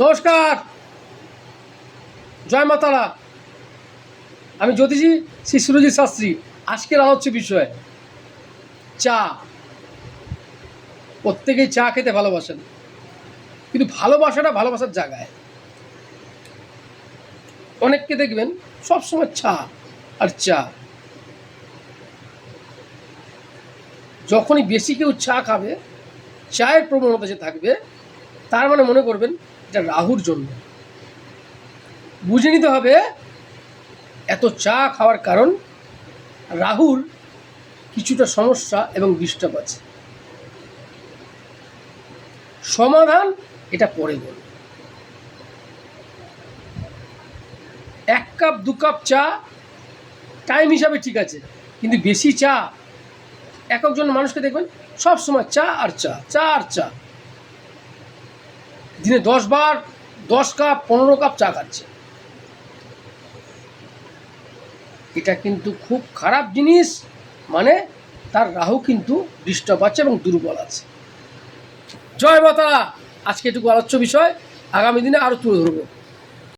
নমস্কার, জয় মাতারা। আমি জ্যোতিষী শ্রী সুরজিৎ শাস্ত্রী। আজকের আলোচ্য বিষয় চা। প্রত্যেকেই চা খেতে ভালোবাসেন, কিন্তু ভালোবাসাটা ভালোবাসার জায়গায়। অনেককে দেখবেন সবসময় চা আর চা। যখনই বেশি কেউ চা খাবে, চায়ের প্রবণতা যে থাকবে, তার মানে মনে করবেন এটা রাহুর জন্য। বুঝে নিতে হবে এত চা খাওয়ার কারণ রাহুর কিছুটা সমস্যা এবং ডিস্টার্ব আছে। সমাধান এটা পরে বলব। 1 কাপ 2 কাপ চা টাইম হিসাবে ঠিক আছে, কিন্তু বেশি চা, এক একজন মানুষকে দেখবেন সব সময় চা আর চা, চা আর চা। দিনে 10 বার 10 কাপ 15 কাপ চা খাচ্ছে। এটা কিন্তু খুব খারাপ জিনিস। মানে তার রাহু কিন্তু ডিস্টার্ব আছে এবং দুর্বল আছে। জয় মাতারা। আজকে এটুকু আলোচ্য বিষয়, আগামী দিনে আরও তুলে ধরবো।